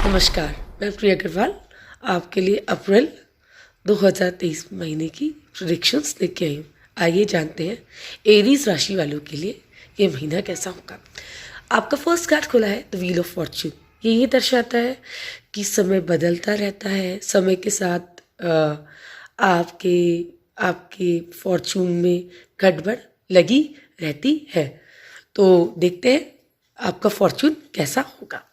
नमस्कार, मैं प्रिया अग्रवाल आपके लिए अप्रैल 2023 महीने की प्रेडिक्शंस लेके आई हूँ। आइए जानते हैं एरीज राशि वालों के लिए ये महीना कैसा होगा। आपका फर्स्ट कार्ड खुला है द व्हील ऑफ फॉर्च्यून। ये दर्शाता है कि समय बदलता रहता है, समय के साथ आपके आपके फॉर्च्यून में गड़बड़ लगी रहती है। तो देखते हैं आपका फॉर्च्यून कैसा होगा।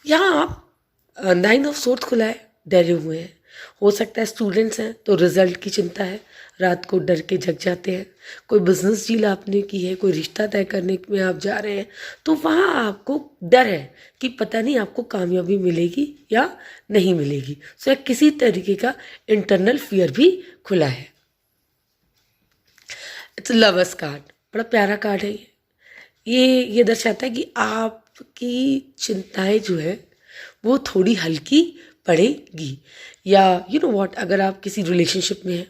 यहाँ आप 9 ऑफ सोर्स खुला है, डरे हुए हैं। हो सकता है स्टूडेंट्स हैं तो रिजल्ट की चिंता है, रात को डर के जग जाते हैं। कोई बिजनेस डील आपने की है, कोई रिश्ता तय करने में आप जा रहे हैं तो वहाँ आपको डर है कि पता नहीं आपको कामयाबी मिलेगी या नहीं मिलेगी। सो किसी तरीके का इंटरनल फियर भी खुला है। इट्स लवर्स कार्ड, बड़ा प्यारा कार्ड है ये दर्शाता है कि आपकी चिंताएं जो है वो थोड़ी हल्की पड़ेगी। या यू नो व्हाट, अगर आप किसी रिलेशनशिप में हैं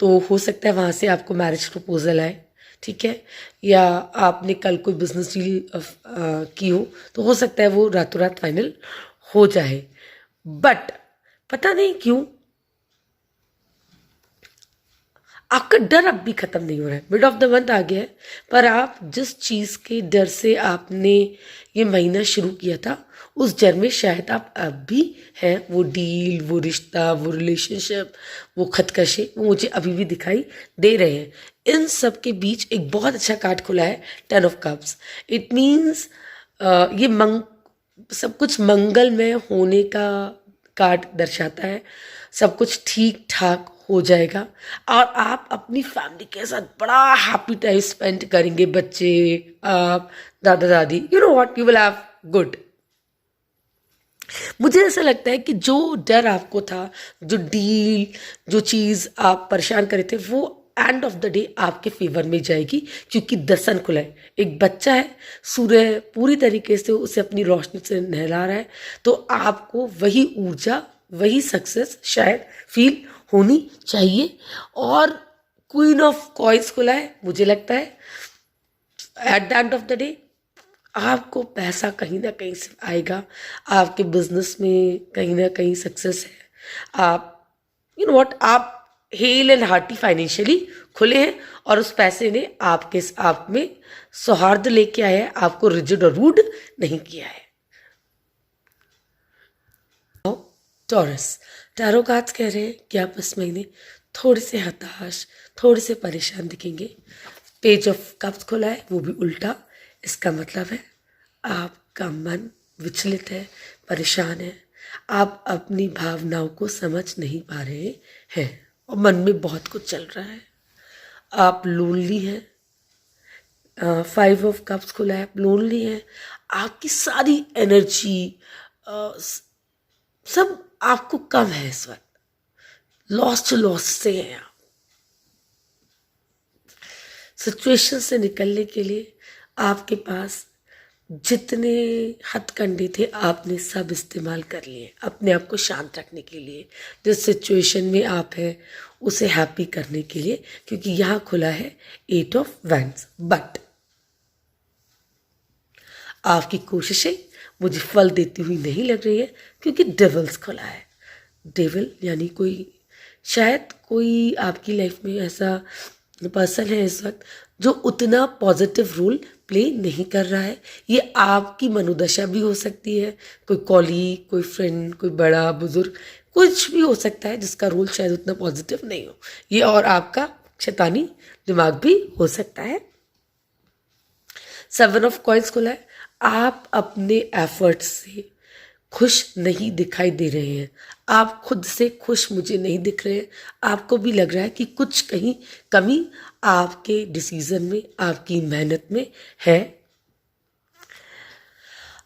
तो हो सकता है वहाँ से आपको मैरिज प्रपोजल आए, ठीक है। या आपने कल कोई बिजनेस डील की हो तो हो सकता है वो रातों रात फाइनल हो जाए। बट पता नहीं क्यों आपका डर अब भी खत्म नहीं हो रहा है। मिड ऑफ द मंथ आ गया है, पर आप जिस चीज़ के डर से आपने ये महीना शुरू किया था उस डर में शायद आप अब भी हैं। वो डील, वो रिश्ता, वो रिलेशनशिप, वो खतकशे, वो मुझे अभी भी दिखाई दे रहे हैं। इन सब के बीच एक बहुत अच्छा कार्ड खुला है, 10 ऑफ कप्स। इट मीन्स ये सब कुछ मंगलमय होने का कार्ड दर्शाता है। सब कुछ ठीक ठाक हो जाएगा और आप अपनी फैमिली के साथ बड़ा हैप्पी टाइम स्पेंड करेंगे। बच्चे, आप, दादा दादी, you know what, you will have good. मुझे ऐसा लगता है कि जो डर आपको था, जो डील, जो चीज़ आप परेशान कर रहे थे, वो एंड ऑफ द डे आपके फेवर में जाएगी क्योंकि दर्शन खुला है। एक बच्चा है, सूर्य पूरी तरीके से उसे अपनी रोशनी से नहला रहा है, तो आपको वही ऊर्जा, वही सक्सेस शायद फील होनी चाहिए। और क्वीन ऑफ कॉइन्स खुला है। मुझे लगता है eight the end of the day आपको पैसा कहीं ना कहीं से आएगा। आपके बिजनेस में कहीं ना कहीं सक्सेस है। आप यू नो व्हाट, आप हेल एंड हार्टी फाइनेंशियली खुले हैं और उस पैसे ने आप में सौहार्द लेके आया है, आपको रिजिड और रूड नहीं किया है। टॉरस, टैरो कार्ड्स कह रहे हैं कि आप इस महीने थोड़े से हताश, थोड़े से परेशान दिखेंगे। पेज ऑफ कप्स खुला है, वो भी उल्टा। इसका मतलब है आपका मन विचलित है, परेशान है, आप अपनी भावनाओं को समझ नहीं पा रहे हैं और मन में बहुत कुछ चल रहा है। आप लोनली हैं। 5 ऑफ कप्स खुला है, आप लोनली हैं। आपकी सारी एनर्जी सब आपको कम है इस वक्त, लॉस से हैं आप। सिचुएशन से निकलने के लिए आपके पास जितने हथकंडे थे आपने सब इस्तेमाल कर लिए अपने आप को शांत रखने के लिए, जिस सिचुएशन में आप हैं उसे हैप्पी करने के लिए, क्योंकि यहाँ खुला है 8 ऑफ वैंड्स। बट आपकी कोशिशें मुझे फल देती हुई नहीं लग रही है क्योंकि डेविल्स खुला है। डेविल यानी शायद कोई आपकी लाइफ में ऐसा पर्सन है इस वक्त जो उतना पॉजिटिव रोल प्ले नहीं कर रहा है। ये आपकी मनोदशा भी हो सकती है, कोई कॉलीग, कोई फ्रेंड, कोई बड़ा बुजुर्ग, कुछ भी हो सकता है जिसका रोल शायद उतना पॉजिटिव नहीं हो। ये और आपका शैतानी दिमाग भी हो सकता है। 7 ऑफ कॉइन्स खुला है। आप अपने एफर्ट्स से खुश नहीं दिखाई दे रहे हैं, आप खुद से खुश मुझे नहीं दिख रहे हैं। आपको भी लग रहा है कि कुछ कहीं कमी आपके डिसीजन में, आपकी मेहनत में है।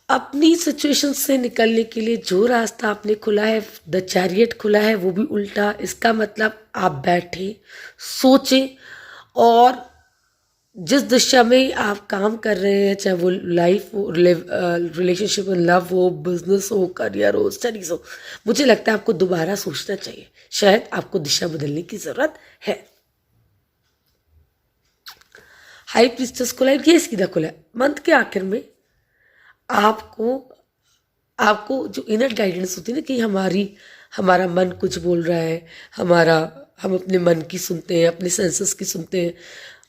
अपनी सिचुएशन से निकलने के लिए जो रास्ता आपने खुला है, द चैरियट खुला है, वो भी उल्टा। इसका मतलब आप बैठे, सोचें और जिस दिशा में आप काम कर रहे हैं, चाहे वो लाइफ हो, रिलेशनशिप, लव हो, बिजनेस हो, करियर हो, स्टडीज हो, मुझे लगता है आपको दोबारा सोचना चाहिए। शायद आपको दिशा बदलने की जरूरत है। हाई प्रीस्टेस खुला है, ये सीधा खुला है। मंथ के आखिर में आपको आपको जो इनर गाइडेंस होती है ना कि हमारा मन कुछ बोल रहा है, हम अपने मन की सुनते हैं, अपने सेंसेस की सुनते हैं,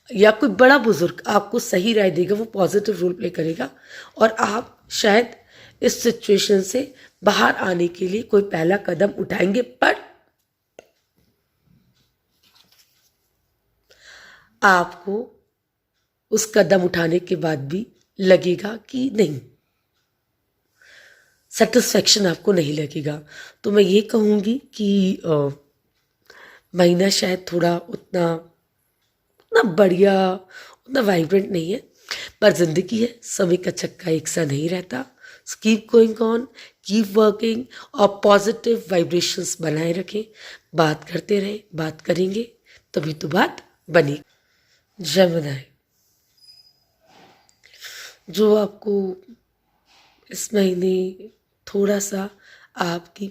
या कोई बड़ा बुजुर्ग आपको सही राय देगा, वो पॉजिटिव रोल प्ले करेगा और आप शायद इस सिचुएशन से बाहर आने के लिए कोई पहला कदम उठाएंगे, पर आपको उस कदम उठाने के बाद भी लगेगा कि नहीं, सेटिस्फैक्शन आपको नहीं लगेगा। तो मैं ये कहूँगी कि महीना शायद थोड़ा उतना बढ़िया, उतना वाइब्रेंट नहीं है, पर जिंदगी है, समय का चक्का एक सा नहीं रहता। Keep going on, keep working और पॉजिटिव वाइब्रेशंस बनाए रखें। बात करते रहें, बात करेंगे तभी तो बात बनी। जेमिनी, जो आपको इस महीने थोड़ा सा आपकी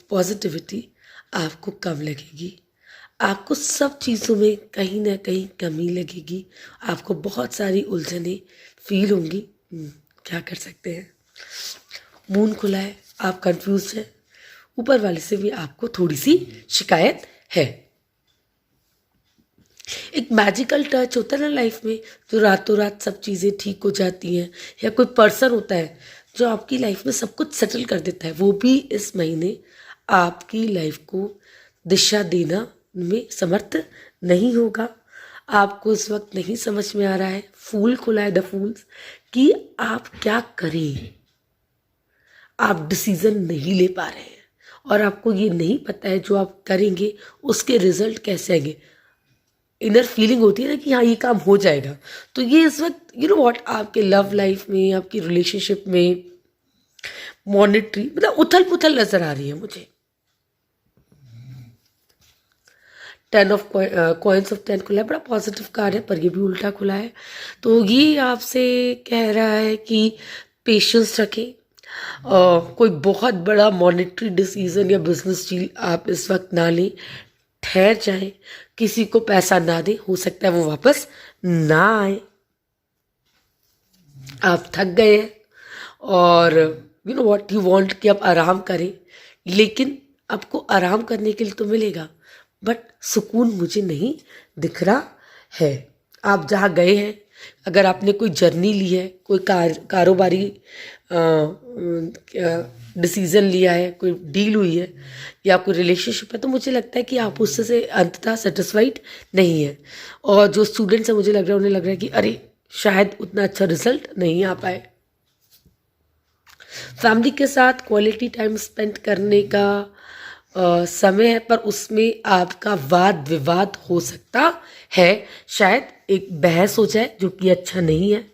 पॉजिटिविटी आपको कम लगेगी, आपको सब चीज़ों में कहीं ना कहीं कमी लगेगी, आपको बहुत सारी उलझनें फील होंगी। क्या कर सकते हैं, मून खुला है, आप कंफ्यूज हैं, ऊपर वाले से भी आपको थोड़ी सी शिकायत है। एक मैजिकल टच होता है ना लाइफ में, जो रातों रात सब चीज़ें ठीक हो जाती हैं, या कोई पर्सन होता है जो आपकी लाइफ में सब कुछ सेटल कर देता है, वो भी इस महीने आपकी लाइफ को दिशा देना में समर्थ नहीं होगा। आपको इस वक्त नहीं समझ में आ रहा है, फूल खुला है, द फूल्स, कि आप क्या करें, आप डिसीजन नहीं ले पा रहे हैं और आपको ये नहीं पता है जो आप करेंगे उसके रिजल्ट कैसे आएंगे। इनर फीलिंग होती है ना कि हाँ ये काम हो जाएगा। तो ये इस वक्त व्हाट, आपके लव लाइफ में, आपकी रिलेशनशिप में, मॉनेटरी, मतलब उथल पुथल नजर आ रही है मुझे। 10 ऑफ कॉइन्स ऑफ 10 खुला है, बड़ा पॉजिटिव कार्ड है, पर ये भी उल्टा खुला है। तो ये आपसे कह रहा है कि पेशेंस रखें। कोई बहुत बड़ा मॉनेटरी डिसीजन या बिजनेस डील आप इस वक्त ना लें, ठहर जाएं, किसी को पैसा ना दें, हो सकता है वो वापस ना आए। आप थक गए हैं और व्हाट यू वांट कि आप आराम करें, लेकिन आपको आराम करने के लिए तो मिलेगा, बट सुकून मुझे नहीं दिख रहा है। आप जहाँ गए हैं, अगर आपने कोई जर्नी ली है, कोई कारोबारी डिसीजन लिया है, कोई डील हुई है या कोई रिलेशनशिप है, तो मुझे लगता है कि आप उससे से अंततः सेटिस्फाइड नहीं है। और जो स्टूडेंट्स हैं, मुझे लग रहा है उन्हें लग रहा है कि अरे शायद उतना अच्छा रिजल्ट नहीं आ पाए। फैमिली के साथ क्वालिटी टाइम स्पेंड करने का समय है, पर उसमें आपका वाद विवाद हो सकता है, शायद एक बहस हो जाए, जो कि अच्छा नहीं है।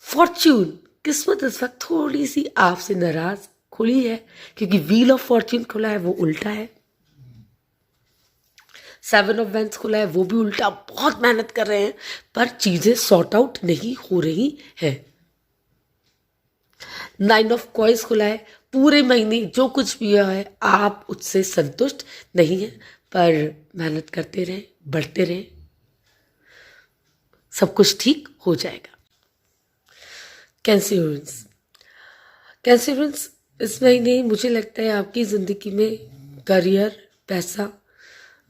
फॉर्च्यून, किस्मत इस वक्त थोड़ी सी आपसे नाराज खुली है, क्योंकि व्हील ऑफ फॉर्च्यून खुला है, वो उल्टा है। 7 ऑफ वेंस खुला है, वो भी उल्टा। बहुत मेहनत कर रहे हैं पर चीजें सॉर्ट आउट नहीं हो रही है। 9 ऑफ कॉइन्स खुला है, पूरे महीने जो कुछ भी हुआ है आप उससे संतुष्ट नहीं हैं, पर मेहनत करते रहें, बढ़ते रहें, सब कुछ ठीक हो जाएगा। कैंसरियंस, इस महीने मुझे लगता है आपकी ज़िंदगी में करियर, पैसा,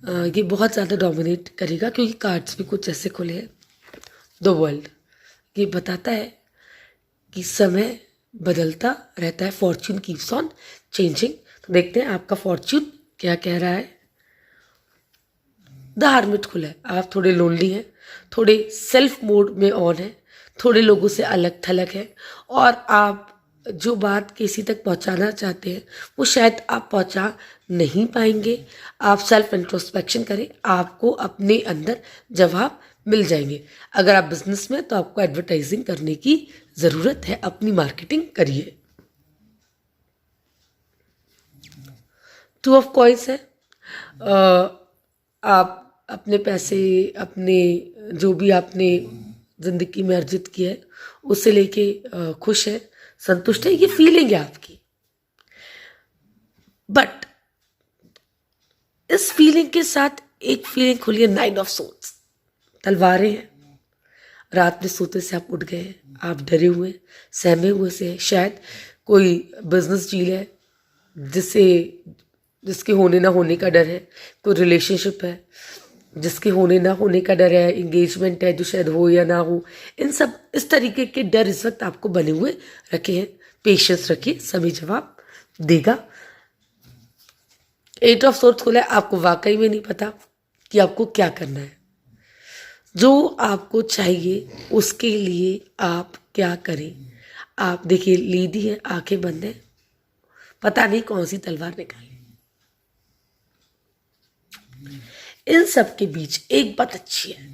ये बहुत ज़्यादा डोमिनेट करेगा, क्योंकि कार्ड्स भी कुछ ऐसे खुले हैं। द वर्ल्ड, ये बताता है कि समय बदलता रहता है, फॉर्च्यून कीप्स ऑन चेंजिंग। तो देखते हैं आपका फॉर्च्यून क्या कह रहा है। द हार्मिट खुला है, आप थोड़े लोनली हैं, थोड़े सेल्फ मोड में ऑन है, थोड़े लोगों से अलग थलग है, और आप जो बात किसी तक पहुंचाना चाहते हैं वो शायद आप पहुंचा नहीं पाएंगे। आप सेल्फ इंट्रोस्पेक्शन करें, आपको अपने अंदर जवाब मिल जाएंगे। अगर आप बिजनेस में, तो आपको एडवर्टाइजिंग करने की ज़रूरत है, अपनी मार्केटिंग करिए। 2 ऑफ कॉइन्स है, आप अपने पैसे, अपने जो भी आपने ज़िंदगी में अर्जित किया है उससे लेके खुश है, संतुष्ट है, ये फीलिंग है आपकी। बट इस फीलिंग के साथ एक फीलिंग खुली है, 9 ऑफ सोर्ड्स, तलवारें हैं। रात में सोते से आप उठ गए हैं, आप डरे हुए हैं, सहमे हुए से हैं। शायद कोई बिजनेस डील है जिसे जिसके होने ना होने का डर है, कोई रिलेशनशिप है जिसके होने ना होने का डर है, इंगेजमेंट है जो शायद हो या ना हो। इन सब इस तरीके के डर इस वक्त आपको बने हुए रखे हैं। पेशेंस रखिए, समय जवाब देगा। 8 ऑफ सोर्ड्स खुला है, आपको वाकई में नहीं पता कि आपको क्या करना है। जो आपको चाहिए उसके लिए आप क्या करें। आप देखिए, लेडी है, आंखें बंद है, पता नहीं कौन सी तलवार निकाले। इन सब के बीच एक बात अच्छी है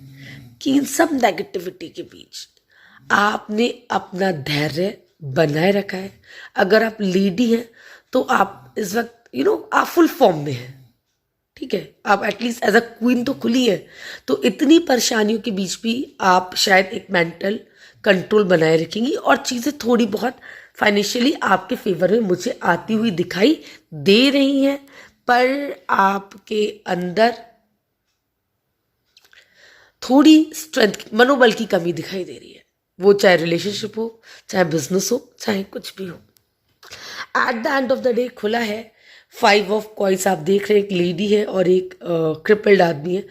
कि इन सब नेगेटिविटी के बीच आपने अपना धैर्य बनाए रखा है। अगर आप लेडी हैं तो आप इस वक्त आप फुल फॉर्म में हैं, ठीक है, आप एटलीस्ट एज अ क्वीन तो खुली है। तो इतनी परेशानियों के बीच भी आप शायद एक मेंटल कंट्रोल बनाए रखेंगी और चीज़ें थोड़ी बहुत फाइनेंशियली आपके फेवर में मुझे आती हुई दिखाई दे रही हैं। पर आपके अंदर थोड़ी स्ट्रेंथ, मनोबल की कमी दिखाई दे रही है। वो चाहे रिलेशनशिप हो, चाहे बिजनेस हो, चाहे कुछ भी हो। Eight the end of the day खुला है 5 ऑफ कॉइंस। आप देख रहे हैं एक लेडी है और एक क्रिपल्ड आदमी है।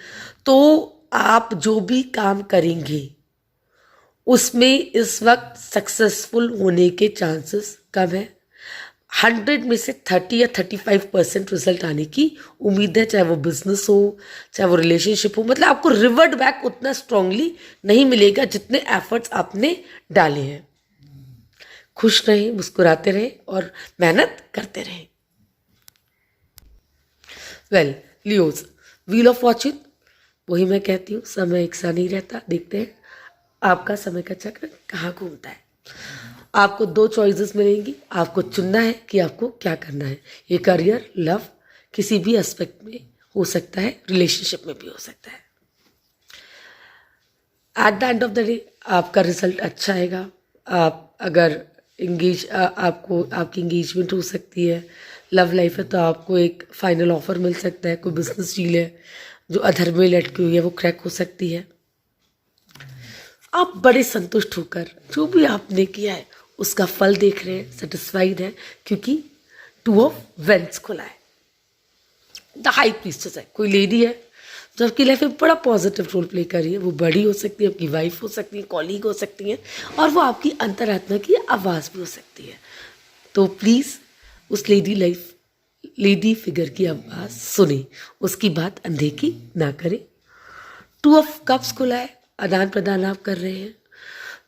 तो आप जो भी काम करेंगे उसमें इस वक्त सक्सेसफुल होने के चांसेस कम है। 100 में से 30 या 35% रिजल्ट आने की उम्मीद है, चाहे वो बिजनेस हो, चाहे वो रिलेशनशिप हो। मतलब आपको रिवर्ट बैक उतना स्ट्रांगली नहीं मिलेगा जितने एफर्ट्स आपने डाले हैं। खुश रहें, मुस्कुराते रहें और मेहनत करते रहें। Well Leos, wheel of Fortune, वही मैं कहती हूँ, समय एक सा नहीं रहता। देखते हैं आपका समय का चक्र कहाँ घूमता है। आपको 2 चॉइसेस मिलेंगी, आपको चुनना है कि आपको क्या करना है। ये करियर, लव, किसी भी एस्पेक्ट में हो सकता है, रिलेशनशिप में भी हो सकता है। Eight the end of the day आपका रिजल्ट अच्छा आएगा। आप अगर आपको आपकी इंगेजमेंट हो सकती है, लव लाइफ है, तो आपको एक फाइनल ऑफर मिल सकता है। कोई बिजनेस डील है जो अधर में लटकी हुई है वो क्रैक हो सकती है। आप बड़े संतुष्ट होकर जो भी आपने किया है उसका फल देख रहे हैं, सेटिस्फाइड है, क्योंकि 2 ऑफ वेंस खुला है। द हाई प्रीस्टेस है, कोई लेडी है जो आपकी लाइफ में बड़ा पॉजिटिव रोल प्ले कर रही है। वो बड़ी हो सकती है, आपकी वाइफ हो सकती है, कॉलीग हो सकती है, और वो आपकी अंतरात्मा की आवाज़ भी हो सकती है। तो प्लीज़ उस लेडी फिगर की आवाज़ सुने, उसकी बात अनदेखी ना करें। 2 ऑफ कप्स खुला है, आदान प्रदान आप कर रहे हैं,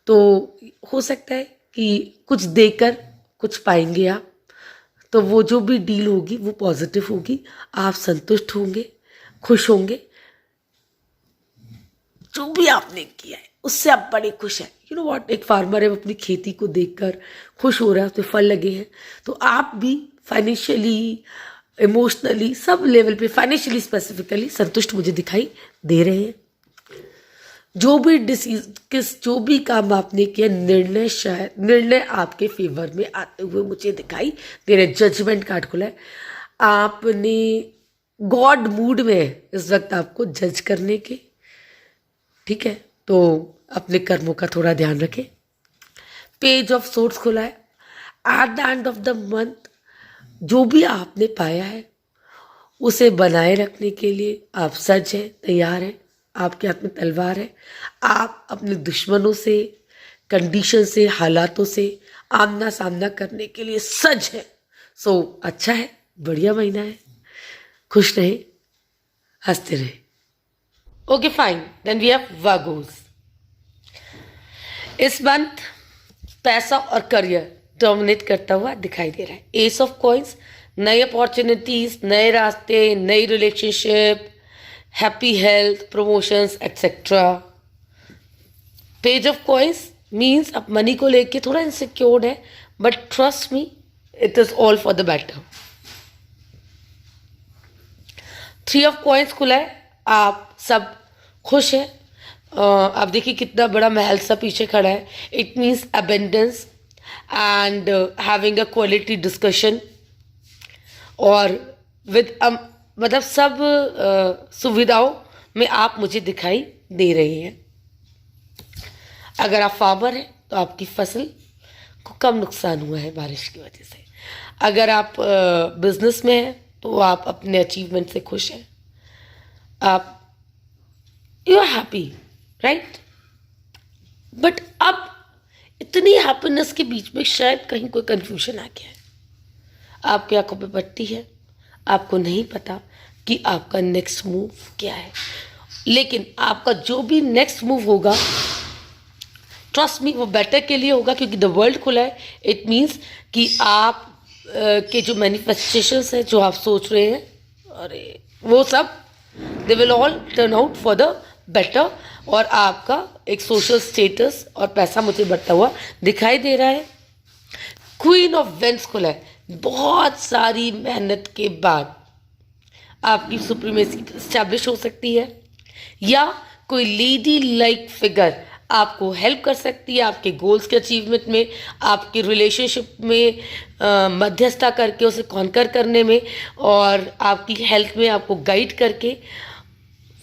तो हो सकता है कि कुछ देकर कुछ पाएंगे आप। तो वो जो भी डील होगी वो पॉजिटिव होगी, आप संतुष्ट होंगे, खुश होंगे। जो भी आपने किया है उससे आप बड़े खुश हैं। यू नो व्हाट, एक फार्मर है, वो अपनी खेती को देखकर खुश हो रहा है, उसमें फल लगे हैं। तो आप भी फाइनेंशियली, इमोशनली, सब लेवल पे, फाइनेंशियली स्पेसिफिकली संतुष्ट मुझे दिखाई दे रहे हैं। जो भी काम आपने किया, निर्णय आपके फेवर में आते हुए मुझे दिखाई दे रहे। जजमेंट कार्ड खुला है, आपने गॉड मूड में है इस वक्त आपको जज करने के, ठीक है, तो अपने कर्मों का थोड़ा ध्यान रखें। पेज ऑफ सोर्ड्स खुला है, eight the end of the month जो भी आपने पाया है उसे बनाए रखने के लिए आप सज हैं, तैयार हैं। आपके हाथ में तलवार है। आप अपने दुश्मनों से, कंडीशन से, हालातों से आमना सामना करने के लिए सज है। सो अच्छा है, बढ़िया महीना है, खुश रहे, हंसते रहे। Okay fine, then we have Virgos. इस मंथ पैसा और करियर डोमिनेट करता हुआ दिखाई दे रहा है। एस ऑफ कॉइंस, नई अपॉर्चुनिटीज, नए रास्ते, नई relationship, happy health, promotions etcetera. Page of coins means आप मनी को लेके थोड़ा इनसिक्योर्ड है, but trust me, it is all for the better. 3 of coins खुला है, आप सब खुश हैं। आप देखिए कितना बड़ा महल सा पीछे खड़ा है। It means abundance and having a quality discussion, और विद मतलब सब सुविधाओं में आप मुझे दिखाई दे रही हैं। अगर आप फार्मर हैं तो आपकी फसल को कम नुकसान हुआ है बारिश की वजह से। अगर आप बिजनेस में हैं तो आप अपने अचीवमेंट से खुश हैं, आप you are happy, right. But अब इतनी हैप्पीनेस के बीच में शायद कहीं कोई कंफ्यूजन आ गया है, आपकी आंखों पे पट्टी है, आपको नहीं पता कि आपका नेक्स्ट मूव क्या है। लेकिन आपका जो भी नेक्स्ट मूव होगा, ट्रस्ट मी, वो बेटर के लिए होगा, क्योंकि द वर्ल्ड खुला है। इट मीन्स कि आप के जो मैनिफेस्टेशंस हैं, जो आप सोच रहे हैं, अरे वो सब they will all turn out for the better. और आपका एक सोशल स्टेटस और पैसा मुझे बढ़ता हुआ दिखाई दे रहा है। क्वीन ऑफ वेंस खुला है। बहुत सारी मेहनत के बाद आपकी सुप्रीमेसी स्टैब्लिश हो सकती है, या कोई लेडी लाइक फिगर आपको हेल्प कर सकती है आपके गोल्स के अचीवमेंट में, आपके रिलेशनशिप में मध्यस्थता करके उसे कॉन्कर करने में, और आपकी हेल्थ में आपको गाइड करके।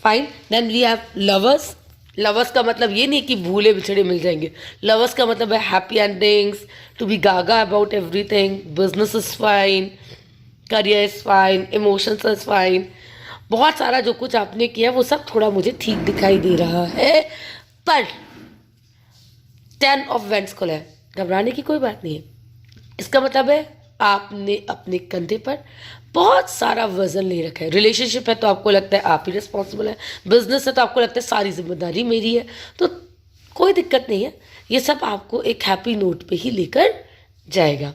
Fine, then we have lovers. Lovers का मतलब ये नहीं कि भूले बिछड़े मिल जाएंगे। लवर्स का मतलब है happy endings, to be gaga about everything, business is fine, career is fine, emotions is fine. बहुत सारा जो कुछ आपने किया वो सब थोड़ा मुझे ठीक दिखाई दे रहा है। पर 10 ऑफ वेंट्स खुला है, घबराने की कोई बात नहीं है। इसका मतलब है आपने अपने कंधे पर बहुत सारा वजन ले रखा है। रिलेशनशिप है तो आपको लगता है आप ही रिस्पॉन्सिबल है, बिजनेस है तो आपको लगता है सारी जिम्मेदारी मेरी है। तो कोई दिक्कत नहीं है, ये सब आपको एक हैप्पी नोट पे ही लेकर जाएगा।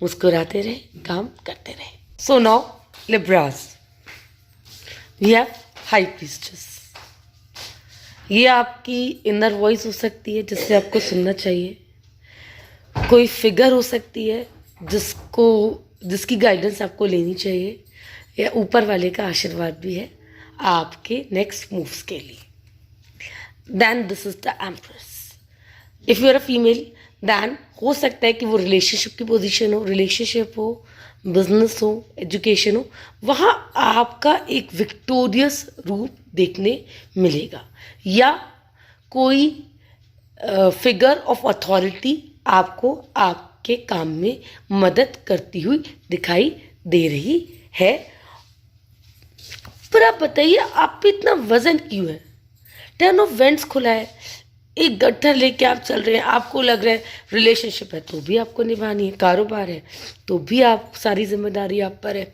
मुस्कुराते रहे, काम करते रहे। So now Libras, we have high priestess. ये आपकी इनर वॉइस हो सकती है जिससे आपको सुनना चाहिए। कोई फिगर हो सकती है जिसकी गाइडेंस आपको लेनी चाहिए, या ऊपर वाले का आशीर्वाद भी है आपके नेक्स्ट मूव्स के लिए। Then this is the empress. If you are a female, then हो सकता है कि वो रिलेशनशिप की पोजीशन हो, रिलेशनशिप हो, बिजनेस हो, एजुकेशन हो, वहाँ आपका एक विक्टोरियस रूप देखने मिलेगा, या कोई फिगर ऑफ अथॉरिटी आपको आपके काम में मदद करती हुई दिखाई दे रही है। पर आप बताइए, आप पे इतना वजन क्यों है? 10 ऑफ वेंट्स खुला है, एक गट्ठर लेके आप चल रहे हैं। आपको लग रहा है रिलेशनशिप है तो भी आपको निभानी है, कारोबार है तो भी आप सारी जिम्मेदारी आप पर है,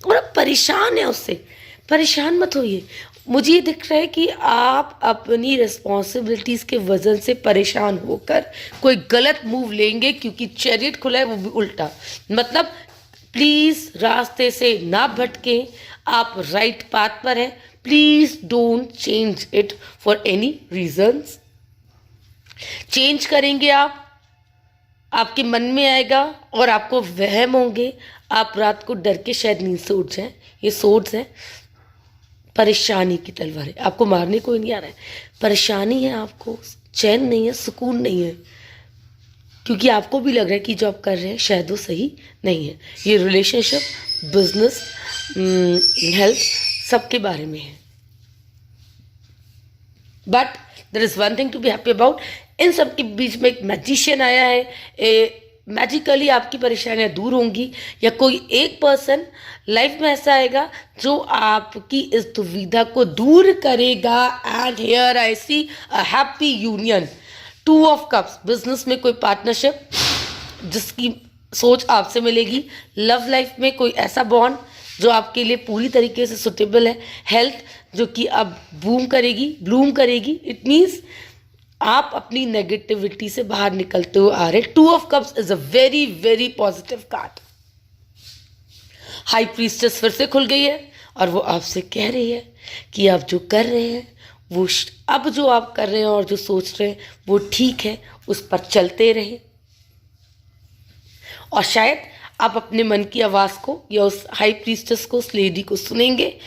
और आप परेशान है उससे। परेशान मत होइए। मुझे ये दिख रहा है कि आप अपनी रिस्पॉन्सिबिलिटीज़ के वजन से परेशान होकर कोई गलत मूव लेंगे, क्योंकि चैरियट खुला है वो भी उल्टा। मतलब प्लीज़ रास्ते से ना भटकें, आप राइट पाथ पर हैं। Please don't change it for any reasons. Change करेंगे आप, आपके मन में आएगा और आपको वहम होंगे, आप रात को डर के शायद नींद से उठ जाएं। ये सोर्स है परेशानी की तलवार है, आपको मारने कोई नहीं आ रहा है, परेशानी है, आपको चैन नहीं है, सुकून नहीं है, क्योंकि आपको भी लग रहा है कि जो आप कर रहे हैं शायद वो सही नहीं है। ये रिलेशनशिप, बिजनेस, हेल्थ, सबके बारे में है। But there is one thing to be happy about. इन सब के बीच में एक मैजिशियन आया है। मैजिकली आपकी परेशानियां दूर होंगी, या कोई एक पर्सन लाइफ में ऐसा आएगा जो आपकी इस दुविधा को दूर करेगा। And here I see a happy union. 2 of cups, business में कोई पार्टनरशिप जिसकी सोच आपसे मिलेगी। लव लाइफ में कोई ऐसा बॉन्ड जो आपके लिए पूरी तरीके से सुटेबल है। हेल्थ जो कि अब ब्लूम करेगी। इट मीन्स आप अपनी नेगेटिविटी से बाहर निकलते हुए आ रहे। 2 of cups is a very very positive card. High priestess फिर से खुल गई है और वो आपसे कह रही है कि आप जो कर रहे हैं वो अब जो आप कर रहे हैं और जो सोच रहे हैं वो ठीक है, उस पर चलते रहें। और शायद आप अपने मन की आवाज़ को या उस हाई प्रीस्टेस को, उस लेडी को सुनेंगे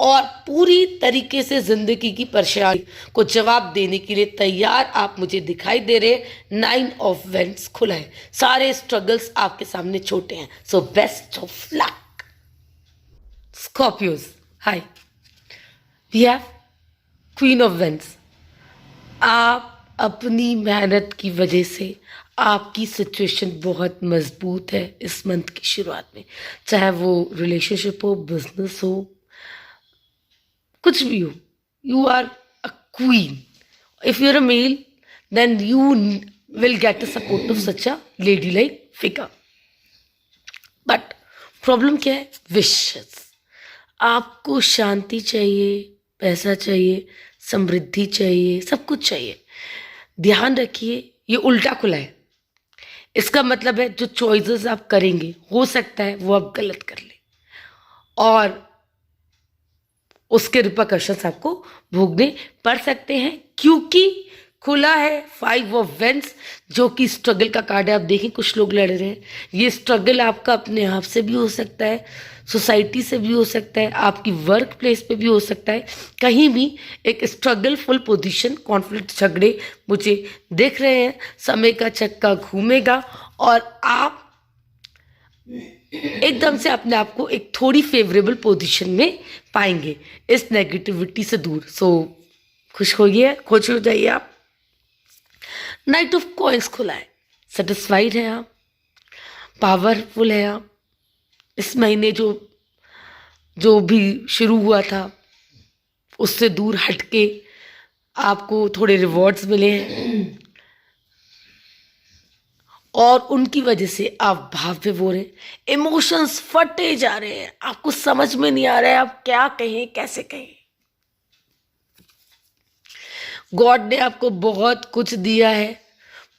और पूरी तरीके से जिंदगी की परेशानी को जवाब देने के लिए तैयार आप मुझे दिखाई दे रहे। 9 ऑफ वेंट्स खुला है, सारे स्ट्रगल्स आपके सामने छोटे हैं। So best of luck Scorpios. Hi, we have queen of wands. आप अपनी मेहनत की वजह से आपकी सिचुएशन बहुत मजबूत है इस मंथ की शुरुआत में, चाहे वो रिलेशनशिप हो, बिजनेस हो, कुछ भी हो. You are a queen. If you are a male, then you will get the support of such a lady like figure. But problem क्या है? विशेस. आपको शांति चाहिए, पैसा चाहिए, समृद्धि चाहिए, सब कुछ चाहिए. ध्यान रखिए, ये उल्टा खुला है. इसका मतलब है जो चॉइसेस आप करेंगे हो सकता है वो आप गलत कर ले और उसके रिपरकशंस आपको भोगने पड़ सकते हैं, क्योंकि खुला है 5 ऑफ वेंस, जो कि स्ट्रगल का कार्ड है. आप देखें कुछ लोग लड़ रहे हैं. ये स्ट्रगल आपका अपने आप से भी हो सकता है, सोसाइटी से भी हो सकता है, आपकी वर्क प्लेस पे भी हो सकता है. कहीं भी एक स्ट्रगल फुल पोजीशन, कॉन्फ्लिक्ट, झगड़े मुझे दिख रहे हैं. समय का चक्का घूमेगा और आप एकदम से अपने आप को एक थोड़ी फेवरेबल पोजीशन में पाएंगे इस नेगेटिविटी से दूर. सो खुश होइए, खुश हो जाइए आप. नाइट ऑफ कॉइंस खुला है. सेटिस्फाइड है आप, पावरफुल है आप. इस महीने जो जो भी शुरू हुआ था उससे दूर हटके आपको थोड़े रिवॉर्ड्स मिले हैं और उनकी वजह से आप भाव विभोर हैं. इमोशंस फटे जा रहे हैं, आपको समझ में नहीं आ रहा है आप क्या कहें, कैसे कहें. गॉड ने आपको बहुत कुछ दिया है.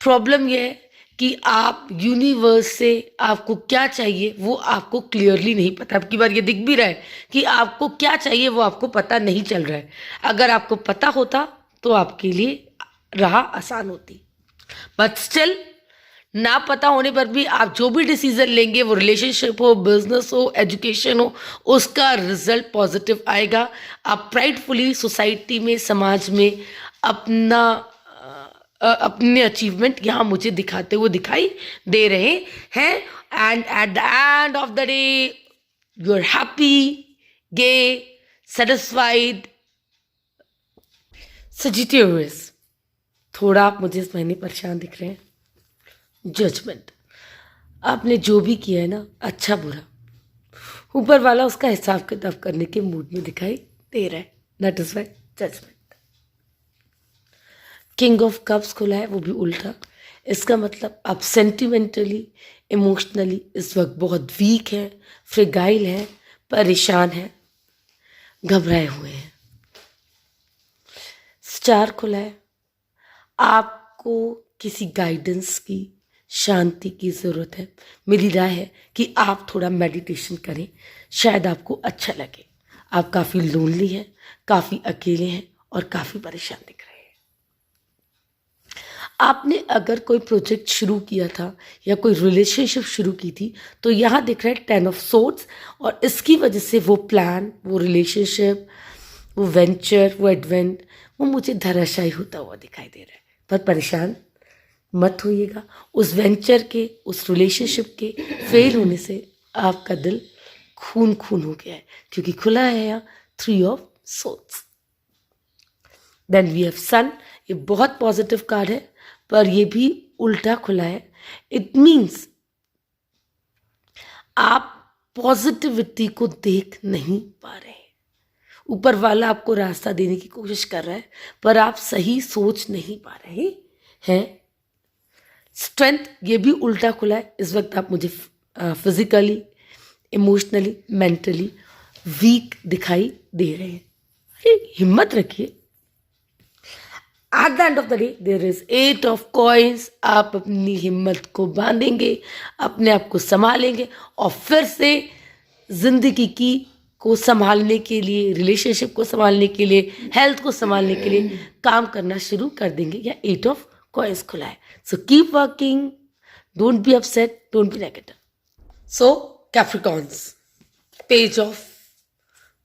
प्रॉब्लम यह है कि आप यूनिवर्स से आपको क्या चाहिए वो आपको क्लियरली नहीं पता. अब की बार ये दिख भी रहा है कि आपको क्या चाहिए वो आपको पता नहीं चल रहा है. अगर आपको पता होता तो आपके लिए राह आसान होती. बट स्टिल, ना पता होने पर भी आप जो भी डिसीजन लेंगे, वो रिलेशनशिप हो, बिजनेस हो, एजुकेशन हो, उसका रिजल्ट पॉजिटिव आएगा. आप प्राइडफुली सोसाइटी में, समाज में अपने अचीवमेंट यहाँ मुझे दिखाते हुए दिखाई दे रहे हैं. And at the end of the day you are happy, gay, satisfied. Sagittarius, थोड़ा आप मुझे इस महीने परेशान दिख रहे हैं. जजमेंट, आपने जो भी किया है ना, अच्छा बुरा, ऊपर वाला उसका हिसाब किताब करने के मूड में दिखाई दे रहा है. That is why judgement. King of cups खुला है, वो भी उल्टा. इसका मतलब आप सेंटिमेंटली, इमोशनली इस वक्त बहुत वीक हैं, फ्रेगाइल हैं, परेशान हैं, घबराए हुए हैं. स्टार खुला है. आपको किसी गाइडेंस की, शांति की ज़रूरत है. मेरी राय है कि आप थोड़ा मेडिटेशन करें, शायद आपको अच्छा लगे. आप काफ़ी लोनली हैं, काफ़ी अकेले हैं और काफ़ी परेशान दिख रहे हैं. आपने अगर कोई प्रोजेक्ट शुरू किया था या कोई रिलेशनशिप शुरू की थी तो यहाँ दिख रहा है 10 ऑफ सोर्ड्स, और इसकी वजह से वो प्लान, वो रिलेशनशिप, वो वेंचर, वो एडवेंट, वो मुझे धराशायी होता हुआ दिखाई दे रहा है. पर परेशान मत होइएगा. उस वेंचर के, उस रिलेशनशिप के फेल होने से आपका दिल खून खून हो गया है, क्योंकि खुला है यहाँ 3 of swords. Then we have sun. ये बहुत पॉजिटिव कार्ड है पर ये भी उल्टा खुला है. इट मीन्स आप पॉजिटिविटी को देख नहीं पा रहे. ऊपर वाला आपको रास्ता देने की कोशिश कर रहा है पर आप सही सोच नहीं पा रहे हैं. स्ट्रेंथ, ये भी उल्टा खुला है. इस वक्त आप मुझे फिजिकली, इमोशनली, मेंटली वीक दिखाई दे रहे हैं. हिम्मत रखिए. At the end of the day there is 8 of coins. आप अपनी हिम्मत को बांधेंगे, अपने आप को संभालेंगे और फिर से जिंदगी की को संभालने के लिए, रिलेशनशिप को संभालने के लिए, हेल्थ को संभालने के लिए काम करना शुरू कर देंगे. या 8 ऑफ कॉइन्स खुला है. So keep working, don't be upset, don't be negative. So Capricorns, page of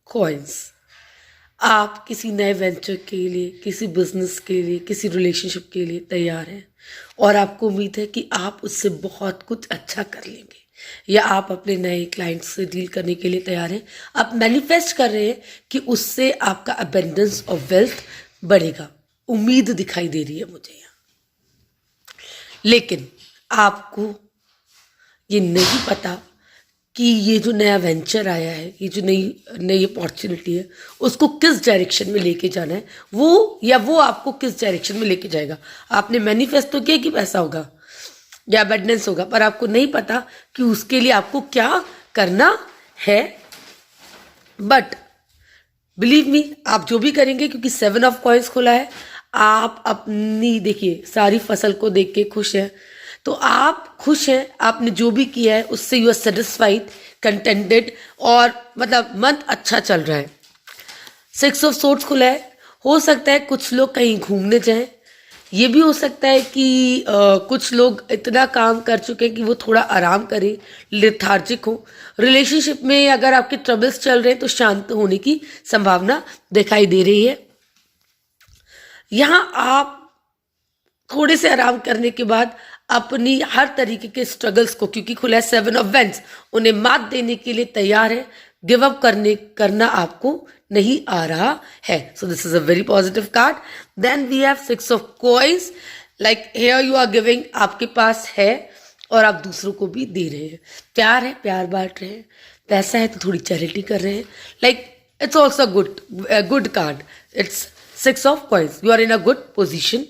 coins. आप किसी नए वेंचर के लिए, किसी बिजनेस के लिए, किसी रिलेशनशिप के लिए तैयार हैं और आपको उम्मीद है कि आप उससे बहुत कुछ अच्छा कर लेंगे, या आप अपने नए क्लाइंट्स से डील करने के लिए तैयार हैं. आप मैनिफेस्ट कर रहे हैं कि उससे आपका अबेंडेंस ऑफ वेल्थ बढ़ेगा. उम्मीद दिखाई दे रही है मुझे यहाँ। लेकिन आपको ये नहीं पता कि ये जो नया वेंचर आया है, ये जो नई नई अपॉर्चुनिटी है, उसको किस डायरेक्शन में लेके जाना है, वो आपको किस डायरेक्शन में लेके जाएगा। आपने मैनिफेस्ट तो किया कि पैसा होगा या अबंडेंस होगा, पर आपको नहीं पता कि उसके लिए आपको क्या करना है। बट बिलीव मी, आप जो भी करेंगे, क्योंकि 7 ऑफ कॉइंस खुला है, आप अपनी देखिए सारी फसल को देख के खुश हैं, तो आप खुश हैं, आपने जो भी किया है उससे यू आर सेटिस्फाइड, कंटेंटेड, और मतलब मन अच्छा चल रहा है। 6 ऑफ सोर्ड्स खुला है। हो सकता है कुछ लोग कहीं घूमने जाएं, ये भी हो सकता है कि कुछ लोग इतना काम कर चुके हैं कि वो थोड़ा आराम करें, लेथार्जिक हो। रिलेशनशिप में अगर आपके ट्रबल्स चल रहे हैं तो शांत होने की संभावना दिखाई दे रही है। यहाँ आप थोड़े से आराम करने के बाद अपनी हर तरीके के स्ट्रगल्स को, क्योंकि खुला है 7 ऑफ वेंस, उन्हें मात देने के लिए तैयार है। गिव अप करना आपको नहीं आ रहा है। So this is a very positive card. Then we have 6 of coins. Like here you are giving, आपके पास है और आप दूसरों को भी दे रहे हैं। प्यार है, प्यार बांट रहे हैं। पैसा है तो थोड़ी चैरिटी कर रहे हैं। Like it's also good card. It's 6 of coins. You are in a good position.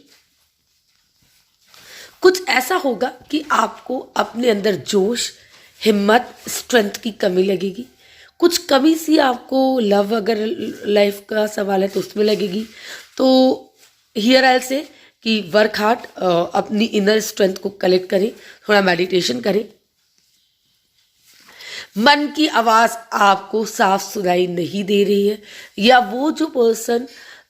कुछ ऐसा होगा कि आपको अपने अंदर जोश, हिम्मत, स्ट्रेंथ की कमी लगेगी। कुछ कमी सी आपको लव, अगर लाइफ का सवाल है तो उसमें लगेगी। तो हियर आई से कि वर्क हार्ड, अपनी इनर स्ट्रेंथ को कलेक्ट करें, थोड़ा मेडिटेशन करें। मन की आवाज़ आपको साफ सुनाई नहीं दे रही है, या वो जो पर्सन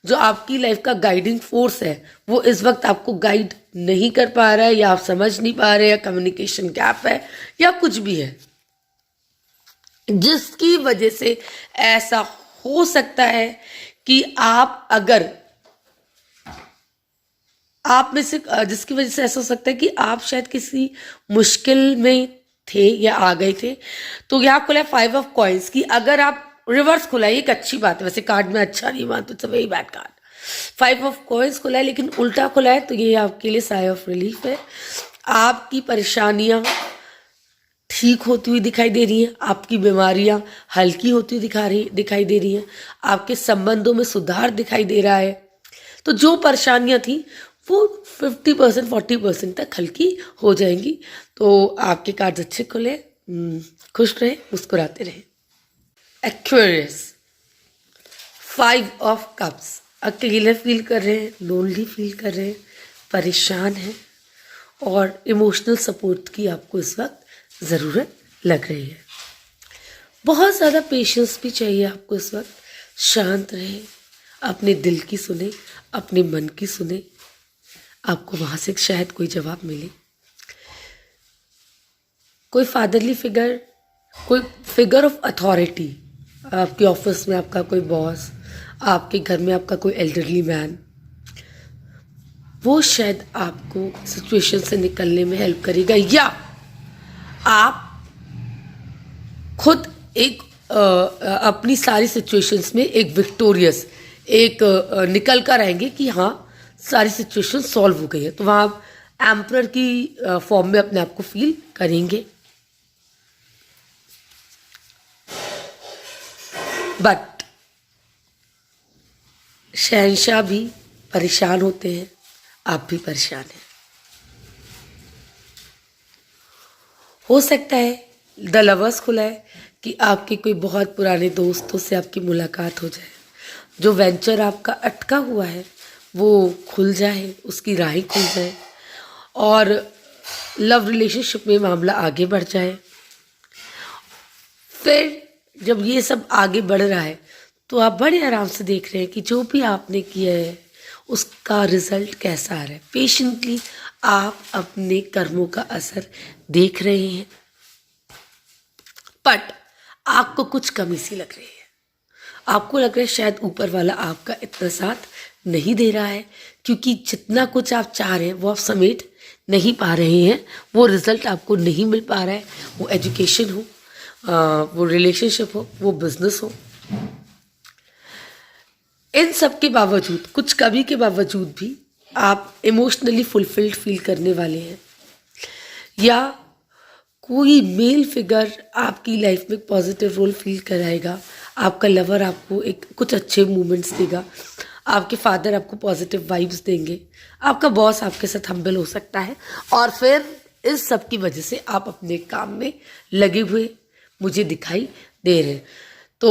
जो आपकी लाइफ का गाइडिंग फोर्स है वो इस वक्त आपको गाइड नहीं कर पा रहा है, या आप समझ नहीं पा रहे, या कम्युनिकेशन गैप है, या कुछ भी है जिसकी वजह से ऐसा हो सकता है कि आप में से जिसकी वजह से ऐसा हो सकता है कि आप शायद किसी मुश्किल में थे या आ गए थे। तो यहाँ खुला है 5 ऑफ कॉइंस की अगर आप रिवर्स खुला है, एक अच्छी बात है, वैसे कार्ड में अच्छा नहीं मानते, it's a very bad card. 5 of coins खुला है लेकिन उल्टा खुला है, तो ये आपके लिए साई ऑफ रिलीफ है। आपकी परेशानियां ठीक होती हुई दिखाई दे रही हैं, आपकी बीमारियां हल्की होती हुई दिखाई दे रही हैं, आपके संबंधों में सुधार दिखाई दे रहा है। तो जो परेशानियां थी वो 50% 40% तक हल्की हो जाएंगी। तो आपके कार्ड्स अच्छे खुले, खुश रहे, मुस्कुराते रहे। एक्वेरियस, 5 ऑफ कप्स, अकेले फील कर रहे हैं, लोनली फील कर रहे हैं, परेशान हैं और इमोशनल सपोर्ट की आपको इस वक्त ज़रूरत लग रही है। बहुत ज़्यादा पेशेंस भी चाहिए आपको इस वक्त। शांत रहे, अपने दिल की सुने, अपने मन की सुने, आपको वहाँ से शायद कोई जवाब मिले। कोई फादरली फिगर, कोई फिगर ऑफ अथॉरिटी, आपके ऑफिस में आपका कोई बॉस, आपके घर में आपका कोई एल्डरली मैन, वो शायद आपको सिचुएशन से निकलने में हेल्प करेगा, या आप खुद एक अपनी सारी सिचुएशंस में एक विक्टोरियस निकल कर आएंगे कि हाँ सारी सिचुएशन सॉल्व हो गई है। तो वहाँ आप एम्परर की फॉर्म में अपने आप को फील करेंगे। बट शहंशाह भी परेशान होते हैं, आप भी परेशान हैं। हो सकता है द लवर्स खुला है कि आपके कोई बहुत पुराने दोस्तों से आपकी मुलाकात हो जाए, जो वेंचर आपका अटका हुआ है वो खुल जाए, उसकी राहें खुल जाए और लव रिलेशनशिप में मामला आगे बढ़ जाए। फिर जब ये सब आगे बढ़ रहा है तो आप बड़े आराम से देख रहे हैं कि जो भी आपने किया है उसका रिजल्ट कैसा आ रहा है। पेशेंटली आप अपने कर्मों का असर देख रहे हैं, बट आपको कुछ कमी सी लग रही है। आपको लग रहा है शायद ऊपर वाला आपका इतना साथ नहीं दे रहा है, क्योंकि जितना कुछ आप चाह रहे हैं वो आप समेट नहीं पा रहे हैं, वो रिजल्ट आपको नहीं मिल पा रहा है। वो एजुकेशन हो, वो रिलेशनशिप हो, वो बिजनेस हो। इन सब के बावजूद, कुछ कमी के बावजूद भी आप इमोशनली फुलफिल्ड फील करने वाले हैं, या कोई मेल फिगर आपकी लाइफ में पॉजिटिव रोल फील कराएगा, आपका लवर आपको एक कुछ अच्छे मोमेंट्स देगा, आपके फादर आपको पॉजिटिव वाइब्स देंगे, आपका बॉस आपके साथ हम्बल हो सकता है, और फिर इस सब की वजह से आप अपने काम में लगे हुए मुझे दिखाई दे रहे हैं। तो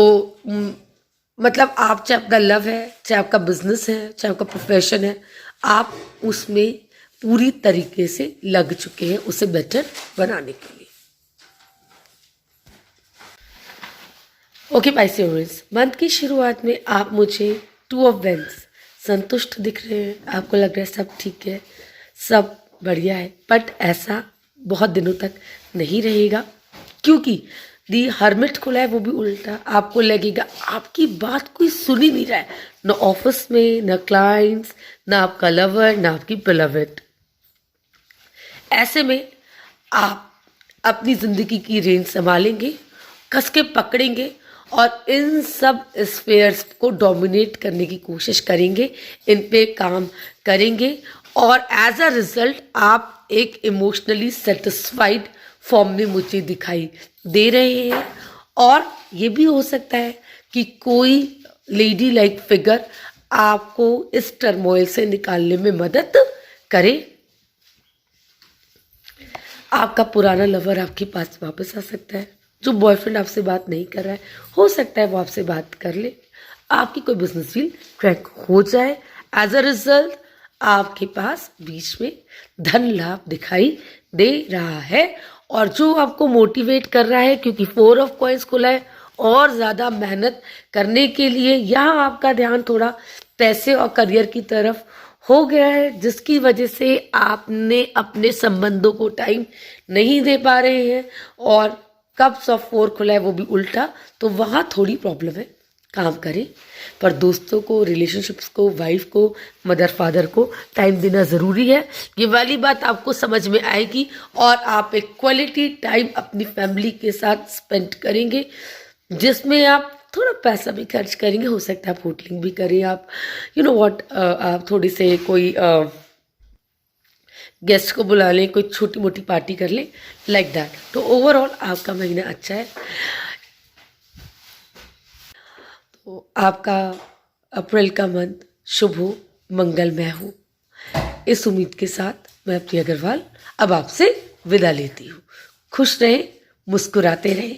मतलब आप, चाहे आपका लव है, चाहे आपका बिजनेस है, चाहे आपका प्रोफेशन है, आप उसमें पूरी तरीके से लग चुके हैं उसे बेटर बनाने के लिए। ओके पाइसेरियस, मंथ की शुरुआत में आप मुझे 2 ऑफ वेंस संतुष्ट दिख रहे हैं, आपको लग रहा है सब ठीक है, सब बढ़िया है, बट ऐसा बहुत दिनों तक नहीं रहेगा, क्योंकि दी हर्मिट खुला है वो भी उल्टा। आपको लगेगा आपकी बात कोई सुन ही नहीं रहा है, न ऑफिस में, न क्लाइंट्स, न आपका लवर, न आपकी बिलवेड। ऐसे में आप अपनी ज़िंदगी की रेंज संभालेंगे, कस के पकड़ेंगे और इन सब स्फेयर्स को डोमिनेट करने की कोशिश करेंगे, इन पे काम करेंगे, और एज अ रिजल्ट आप एक इमोशनली सेटिस्फाइड फॉर्म में मुझे दिखाई दे रहे हैं। और ये भी हो सकता है कि कोई लेडी लाइक फिगर आपको इस टर्मोइल से निकालने में मदद करे। आपका पुराना लवर आपके पास वापस आ सकता है, जो बॉयफ्रेंड आपसे बात नहीं कर रहा है, हो सकता है वो आपसे बात कर ले, आपकी कोई बिजनेस डील क्रैक हो जाए। एज अ रिजल्ट आपके पास बीच में धन लाभ दिखाई दे रहा है, और जो आपको मोटिवेट कर रहा है, क्योंकि 4 ऑफ कॉइंस खुला है, और ज़्यादा मेहनत करने के लिए यहाँ आपका ध्यान थोड़ा पैसे और करियर की तरफ हो गया है, जिसकी वजह से आपने अपने संबंधों को टाइम नहीं दे पा रहे हैं। और कप्स ऑफ 4 खुला है वो भी उल्टा, तो वहाँ थोड़ी प्रॉब्लम है, काम करें। पर दोस्तों को, रिलेशनशिप्स को, वाइफ को, मदर फादर को टाइम देना ज़रूरी है, ये वाली बात आपको समझ में आएगी, और आप एक क्वालिटी टाइम अपनी फैमिली के साथ स्पेंड करेंगे, जिसमें आप थोड़ा पैसा भी खर्च करेंगे, हो सकता है आप होटलिंग भी करें, आप यू नो व्हाट, आप थोड़ी से कोई गेस्ट को बुला लें, कोई छोटी मोटी पार्टी कर लें, लाइक दैट। तो ओवरऑल आपका महीना अच्छा है। तो आपका अप्रैल का मंथ शुभ हो, मंगलमय हो, इस उम्मीद के साथ मैं प्रिया अग्रवाल अब आपसे विदा लेती हूँ। खुश रहें, मुस्कुराते रहें,